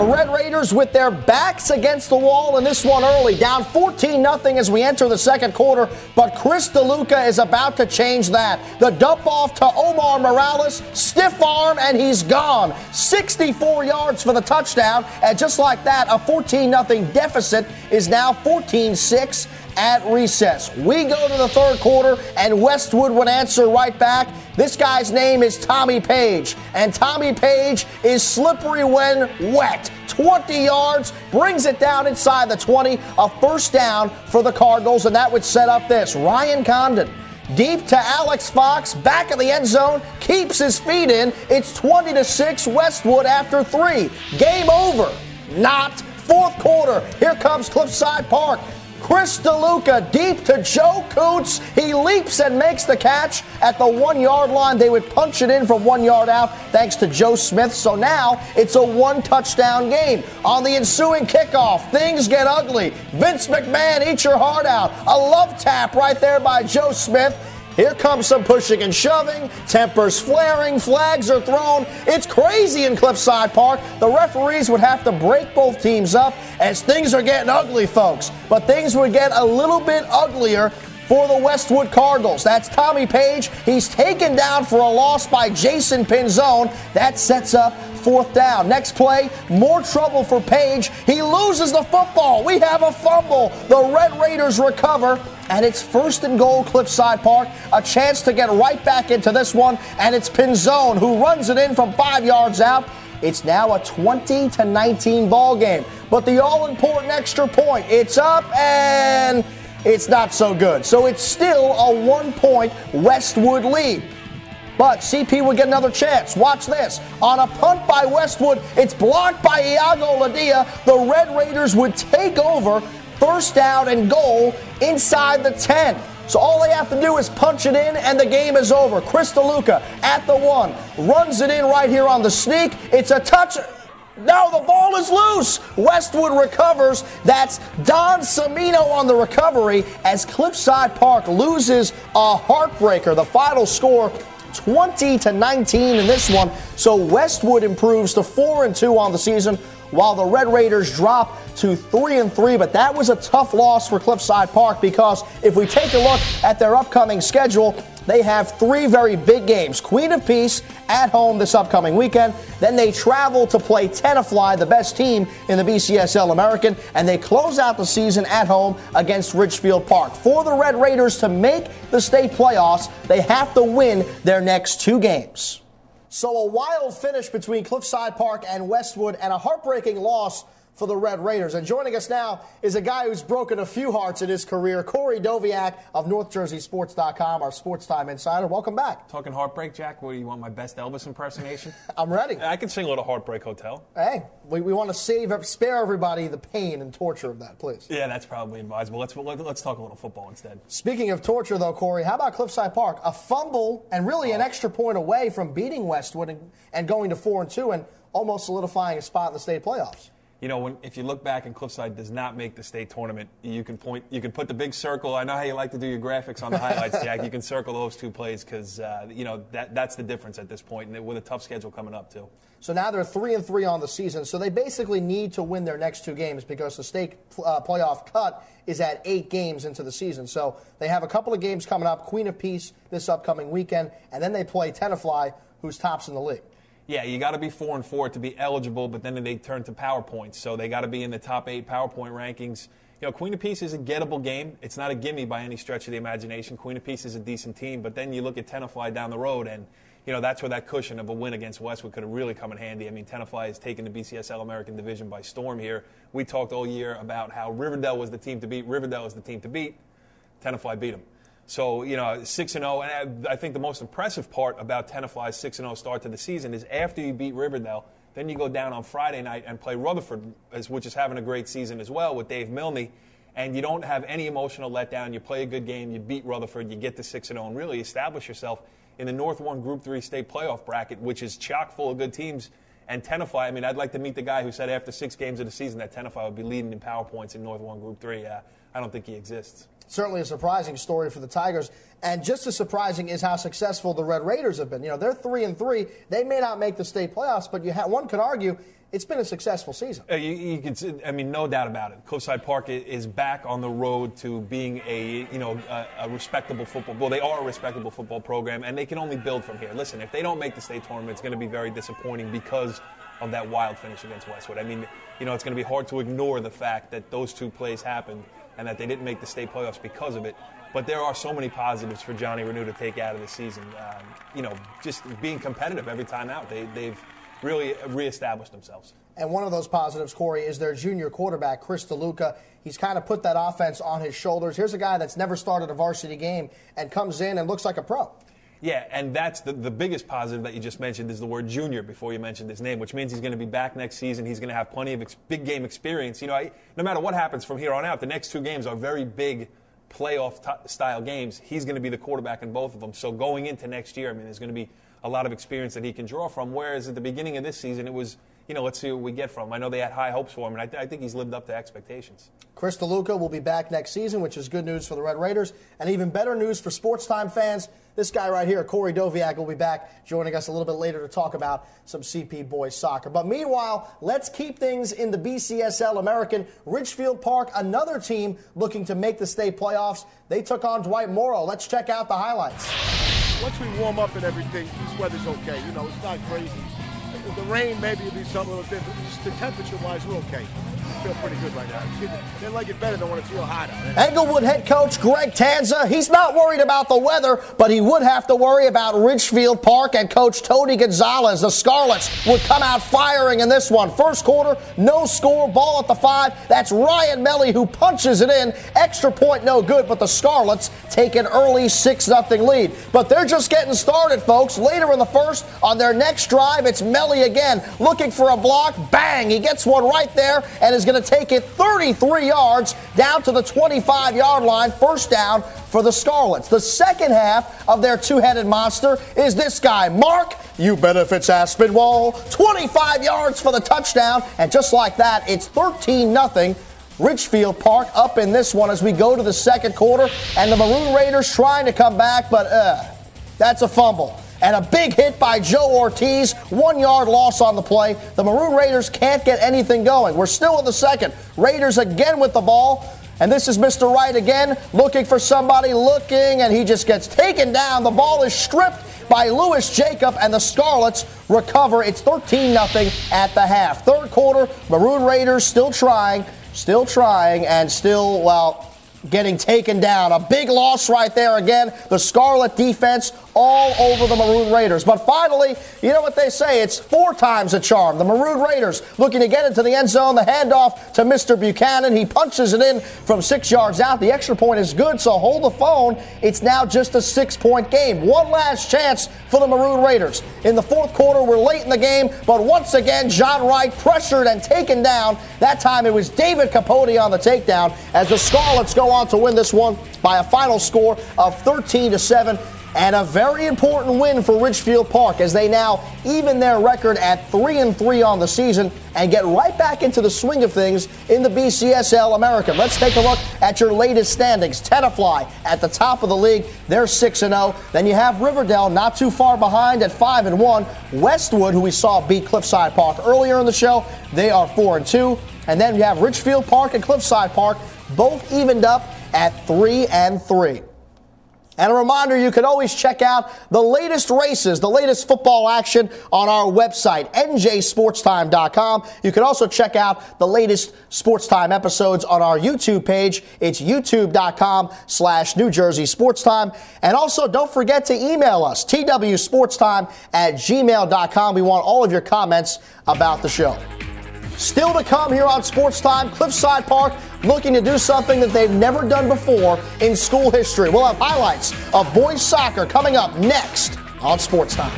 The Red Raiders with their backs against the wall in this one early, down 14-0 as we enter the second quarter, but Chris DeLuca is about to change that. The dump off to Omar Morales, stiff arm, and he's gone. 64 yards for the touchdown, and just like that, a 14-0 deficit is now 14-6 at recess. We go to the third quarter, and Westwood would answer right back. This guy's name is Tommy Page, and Tommy Page is slippery when wet. 20 yards, brings it down inside the 20, a first down for the Cardinals, and that would set up this. Ryan Condon, deep to Alex Fox, back of the end zone, keeps his feet in. It's 20-6 Westwood after 3. Game over. Not. Fourth quarter. Here comes Cliffside Park. Chris DeLuca deep to Joe Coots. He leaps and makes the catch at the 1-yard line. They would punch it in from 1 yard out thanks to Joe Smith. So now it's a one-touchdown game. On the ensuing kickoff, things get ugly. Vince McMahon, eat your heart out. A love tap right there by Joe Smith. Here comes some pushing and shoving, tempers flaring, flags are thrown. It's crazy in Cliffside Park. The referees would have to break both teams up as things are getting ugly, folks. But things would get a little bit uglier for the Westwood Cardinals. That's Tommy Page. He's taken down for a loss by Jason Pinzone. That sets up fourth down. Next play, more trouble for Page. He loses the football. We have a fumble. The Red Raiders recover, and it's first and goal, Cliffside Park. A chance to get right back into this one, and it's Pinzone who runs it in from 5 yards out. It's now a 20-19 ball game. But the all-important extra point, it's up, and it's not so good. So it's still a 1-point Westwood lead. But CP would get another chance. Watch this. On a punt by Westwood, it's blocked by Iago Ladia. The Red Raiders would take over, first down and goal inside the 10. So all they have to do is punch it in, and the game is over. Chris DeLuca at the 1. Runs it in right here on the sneak. It's a touch. No, the ball is loose. Westwood recovers. That's Don Semino on the recovery as Cliffside Park loses a heartbreaker. The final score, 20-19 in this one. So Westwood improves to 4-2 on the season, while the Red Raiders drop to 3-3. But that was a tough loss for Cliffside Park, because if we take a look at their upcoming schedule, they have 3 very big games. Queen of Peace at home this upcoming weekend. Then they travel to play Tenafly, the best team in the BCSL American, and they close out the season at home against Ridgefield Park. For the Red Raiders to make the state playoffs, they have to win their next 2 games. So a wild finish between Cliffside Park and Westwood, and a heartbreaking loss for the Red Raiders. And joining us now is a guy who's broken a few hearts in his career, Cory Doviak of NorthJerseySports.com, our Sportstime insider. Welcome back. Talking heartbreak, Jack? What, do you want my best Elvis impersonation? I'm ready. I can sing a little Heartbreak Hotel. Hey, we want to spare everybody the pain and torture of that, please. Yeah, that's probably advisable. Let's talk a little football instead. Speaking of torture, though, Cory, how about Cliffside Park? A fumble and really an extra point away from beating Westwood and going to 4-2 and almost solidifying a spot in the state playoffs. You know, if you look back and Cliffside does not make the state tournament, you can put the big circle. I know how you like to do your graphics on the highlights, Jack. You can circle those 2 plays because, that's the difference at this point, and with a tough schedule coming up, too. So now they're 3-3 on the season, so they basically need to win their next 2 games because the state playoff cut is at 8 games into the season. So they have a couple of games coming up, Queen of Peace this upcoming weekend, and then they play Tenafly, who's tops in the league. Yeah, you got to be 4-4 to be eligible, but then they turn to PowerPoints, so they got to be in the top 8 PowerPoint rankings. You know, Queen of Peace is a gettable game. It's not a gimme by any stretch of the imagination. Queen of Peace is a decent team, but then you look at Tenafly down the road, and that's where that cushion of a win against Westwood could have really come in handy. I mean, Tenafly has taken the BCSL American Division by storm here. We talked all year about how Riverdale was the team to beat. Riverdale is the team to beat. Tenafly beat them. So, 6-0, and I think the most impressive part about Tenafly's 6-0 start to the season is after you beat Riverdale, then you go down on Friday night and play Rutherford, which is having a great season as well with Dave Milne, and you don't have any emotional letdown. You play a good game, you beat Rutherford, you get to 6-0, and really establish yourself in the North 1 Group 3 state playoff bracket, which is chock full of good teams. And Tenafly, I mean, I'd like to meet the guy who said after 6 games of the season that Tenafly would be leading in PowerPoints in North 1 Group 3. I don't think he exists. Certainly a surprising story for the Tigers. And just as surprising is how successful the Red Raiders have been. You know, they're 3-3. They may not make the state playoffs, but one could argue it's been a successful season. You can, I mean, no doubt about it. Cliffside Park is back on the road to being a respectable football. Well, they are a respectable football program, and they can only build from here. Listen, if they don't make the state tournament, it's going to be very disappointing because of that wild finish against Westwood. I mean, it's going to be hard to ignore the fact that those two plays happened and that they didn't make the state playoffs because of it. But there are so many positives for Johnny Renew to take out of the season. Just being competitive every time out. They've really reestablished themselves. And one of those positives, Corey, is their junior quarterback, Chris DeLuca. He's kind of put that offense on his shoulders. Here's a guy that's never started a varsity game and comes in and looks like a pro. Yeah, and that's the biggest positive that you just mentioned is the word junior before you mentioned his name, which means he's going to be back next season. He's going to have plenty of big game experience. No matter what happens from here on out, the next two games are very big playoff-style games. He's going to be the quarterback in both of them. So going into next year, I mean, there's going to be a lot of experience that he can draw from, whereas at the beginning of this season, it was, let's see what we get from him. I know they had high hopes for him, and I think he's lived up to expectations. Chris DeLuca will be back next season, which is good news for the Red Raiders, and even better news for Sportstime fans. This guy right here, Cory Doviak, will be back joining us a little bit later to talk about some CP boys soccer. But meanwhile, let's keep things in the BCSL American. Ridgefield Park, another team looking to make the state playoffs. They took on Dwight Morrow. Let's check out the highlights. Once we warm up and everything, this weather's okay. It's not crazy. The rain maybe will be something a little different. Just the temperature-wise, we're okay. I feel pretty good right now. They like it better than when it's real hot out. Englewood head coach Greg Tanza, he's not worried about the weather, but he would have to worry about Ridgefield Park and coach Tony Gonzalez. The Scarlets would come out firing in this one. First quarter, no score, ball at the 5. That's Ryan Melly who punches it in. Extra point, no good, but the Scarlets take an early 6-0 lead. But they're just getting started, folks. Later in the first, on their next drive, it's Melly again looking for a block. Bang! He gets one right there and is going to take it 33 yards down to the 25-yard line. First down for the Scarlets. The second half of their two-headed monster is this guy, Mark, you bet if it's Aspinwall, 25 yards for the touchdown. And just like that, it's 13-0. Ridgefield Park up in this one as we go to the second quarter. And the Maroon Raiders trying to come back, but that's a fumble. And a big hit by Joe Ortiz, 1-yard loss on the play. The Maroon Raiders can't get anything going. We're still in the second. Raiders again with the ball. And this is Mr. Wright again, looking for somebody, and he just gets taken down. The ball is stripped by Lewis Jacob, and the Scarlets recover. It's 13-0 at the half. Third quarter, Maroon Raiders still trying, and still, getting taken down. A big loss right there again. The Scarlet defense all over the Maroon Raiders. But finally, you know what they say, it's 4 times a charm. The Maroon Raiders looking to get into the end zone. The handoff to Mr. Buchanan. He punches it in from 6 yards out. The extra point is good, so hold the phone. It's now just a 6-point game. One last chance for the Maroon Raiders. In the fourth quarter, we're late in the game, but once again, John Wright pressured and taken down. That time it was David Capote on the takedown as the Scarlets go on to win this one by a final score of 13-7. And a very important win for Ridgefield Park as they now even their record at 3-3 on the season and get right back into the swing of things in the BCSL American. Let's take a look at your latest standings. Tenafly at the top of the league. They're 6-0. Then you have Riverdale not too far behind at 5-1. Westwood, who we saw beat Cliffside Park earlier in the show, they are 4-2. And then you have Ridgefield Park and Cliffside Park both evened up at 3-3. And a reminder, you can always check out the latest races, the latest football action on our website, njsportstime.com. You can also check out the latest Sportstime episodes on our YouTube page. It's youtube.com/New Jersey Sportstime. And also, don't forget to email us, twsportstime@gmail.com. We want all of your comments about the show. Still to come here on Sportstime, Cliffside Park looking to do something that they've never done before in school history. We'll have highlights of boys soccer coming up next on Sportstime.